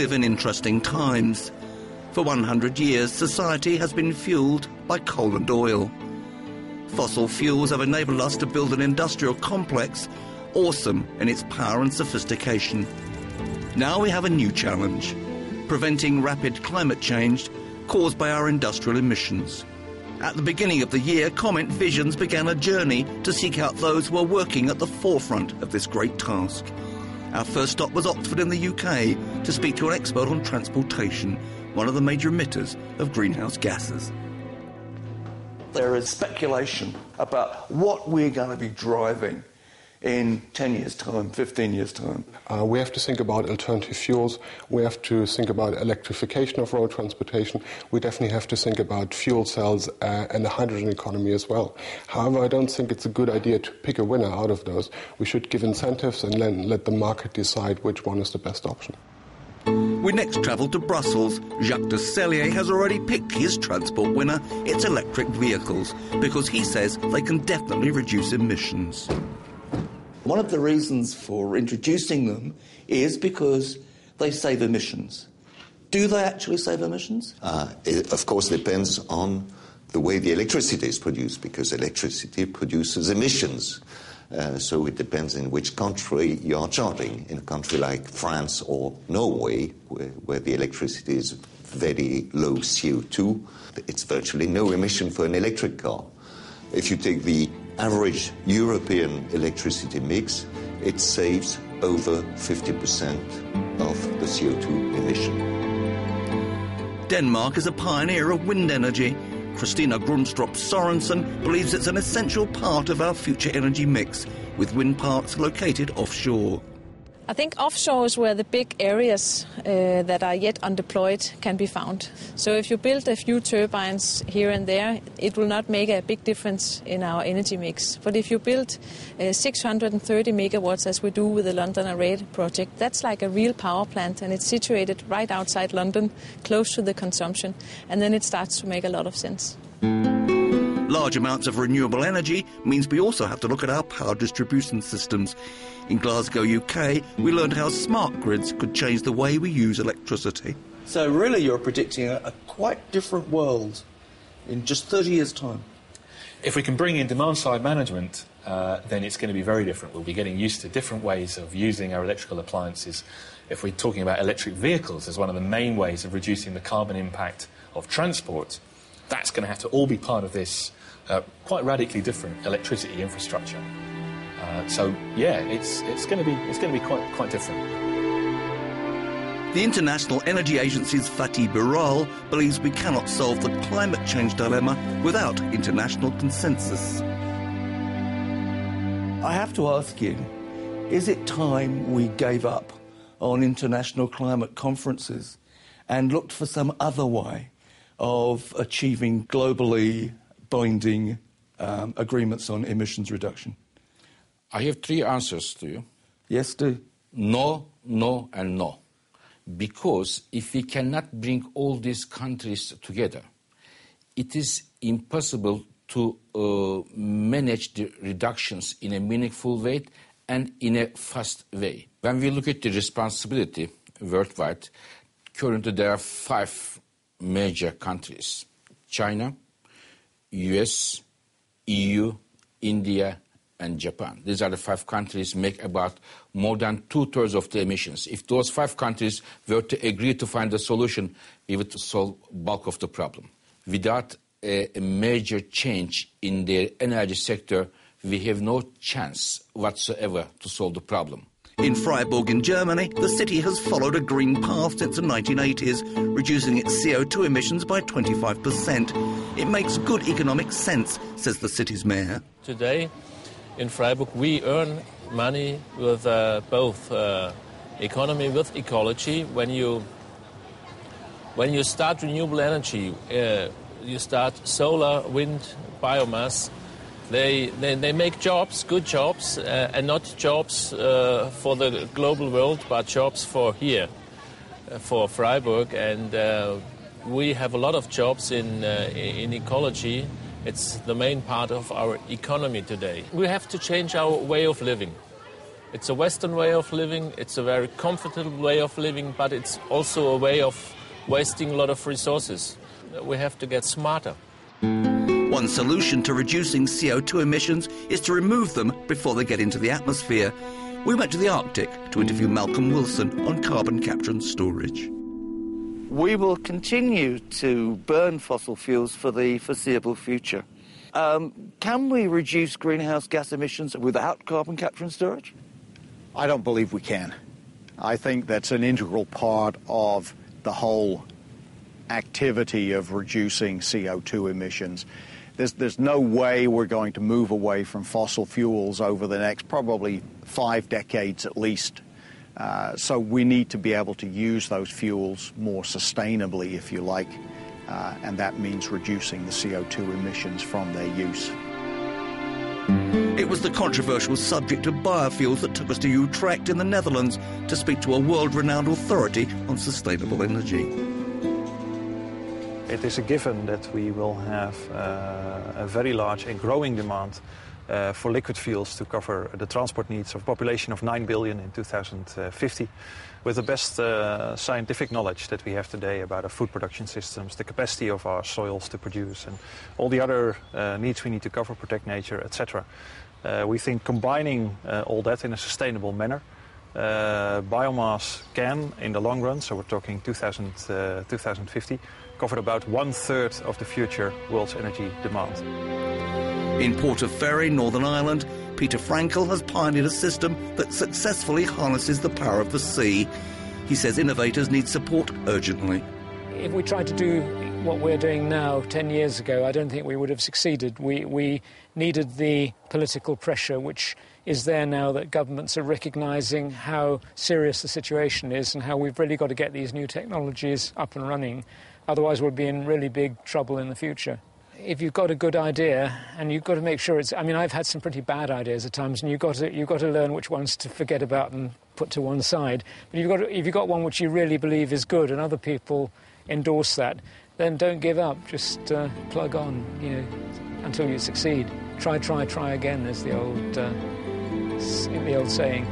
live in interesting times. For 100 years, society has been fuelled by coal and oil. Fossil fuels have enabled us to build an industrial complex awesome in its power and sophistication. Now we have a new challenge, preventing rapid climate change caused by our industrial emissions. At the beginning of the year, Comment Visions began a journey to seek out those who are working at the forefront of this great task. Our first stop was Oxford in the UK to speak to an expert on transportation, one of the major emitters of greenhouse gases. There is speculation about what we're going to be driving in 10 years' time, 15 years' time. We have to think about alternative fuels. We have to think about electrification of road transportation. We definitely have to think about fuel cells and the hydrogen economy as well. However, I don't think it's a good idea to pick a winner out of those. We should give incentives and then let the market decide which one is the best option. We next travel to Brussels. Jacques de Cellier has already picked his transport winner. It's electric vehicles, because he says they can definitely reduce emissions. One of the reasons for introducing them is because they save emissions. Do they actually save emissions? It, of course, depends on the way the electricity is produced, because electricity produces emissions. So it depends in which country you are charging. In a country like France or Norway, where the electricity is very low CO2, it's virtually no emission for an electric car. If you take the average European electricity mix, it saves over 50% of the CO2 emission. Denmark is a pioneer of wind energy. Christina Grumstrup Sorensen believes it's an essential part of our future energy mix, with wind parks located offshore. I think offshore is where the big areas that are yet undeployed can be found. So if you build a few turbines here and there, it will not make a big difference in our energy mix. But if you build 630 megawatts, as we do with the London Array project, that's like a real power plant, and it's situated right outside London, close to the consumption, and then it starts to make a lot of sense. Large amounts of renewable energy means we also have to look at our power distribution systems. In Glasgow, UK, we learned how smart grids could change the way we use electricity. So really you're predicting a quite different world in just 30 years' time. If we can bring in demand-side management, then it's going to be very different. We'll be getting used to different ways of using our electrical appliances. If we're talking about electric vehicles as one of the main ways of reducing the carbon impact of transport, that's going to have to all be part of this quite radically different electricity infrastructure. So yeah, it's going to be quite different. The International Energy Agency's Fatih Birol believes we cannot solve the climate change dilemma without international consensus. I have to ask you, is it time we gave up on international climate conferences and looked for some other way of achieving globally binding agreements on emissions reduction? I have three answers to you. Yes, do. No, no, and no. Because if we cannot bring all these countries together, it is impossible to manage the reductions in a meaningful way and in a fast way. When we look at the responsibility worldwide, currently there are 5 major countries: China, US, EU, India, and Japan. These are the 5 countries make about more than 2/3 of the emissions. If those 5 countries were to agree to find a solution, we would solve bulk of the problem. Without a major change in the energy sector, we have no chance whatsoever to solve the problem. In Freiburg in Germany, the city has followed a green path since the 1980s, reducing its CO2 emissions by 25%. It makes good economic sense, says the city's mayor. Today, in Freiburg, we earn money with both economy with ecology. When you start renewable energy, you start solar, wind, biomass. They make jobs, good jobs, and not jobs for the global world, but jobs for here, for Freiburg. And we have a lot of jobs in ecology. It's the main part of our economy today. We have to change our way of living. It's a Western way of living, it's a very comfortable way of living, but it's also a way of wasting a lot of resources. We have to get smarter. One solution to reducing CO2 emissions is to remove them before they get into the atmosphere. We went to the Arctic to interview Malcolm Wilson on carbon capture and storage. We will continue to burn fossil fuels for the foreseeable future. Can we reduce greenhouse gas emissions without carbon capture and storage? I don't believe we can. I think that's an integral part of the whole activity of reducing CO2 emissions. There's no way we're going to move away from fossil fuels over the next probably 5 decades at least. So we need to be able to use those fuels more sustainably, if you like, and that means reducing the CO2 emissions from their use. It was the controversial subject of biofuels that took us to Utrecht in the Netherlands to speak to a world-renowned authority on sustainable energy. It is a given that we will have a very large and growing demand for liquid fuels to cover the transport needs of a population of 9 billion in 2050, with the best scientific knowledge that we have today about our food production systems, the capacity of our soils to produce, and all the other needs we need to cover, protect nature, etc. We think combining all that in a sustainable manner, biomass can, in the long run, so we're talking 2050, cover about 1/3 of the future world's energy demand. In Port of Ferry, Northern Ireland, Peter Frankel has pioneered a system that successfully harnesses the power of the sea. He says innovators need support urgently. If we tried to do what we're doing now 10 years ago, I don't think we would have succeeded. We needed the political pressure, which is there now that governments are recognising how serious the situation is and how we've really got to get these new technologies up and running. Otherwise, we'll be in really big trouble in the future. If you've got a good idea, and you've got to make sure it's... I mean, I've had some pretty bad ideas at times, and you've got to learn which ones to forget about and put to one side. But if you've got one which you really believe is good and other people endorse that, then don't give up. Just plug on, until you succeed. Try again, is the old saying.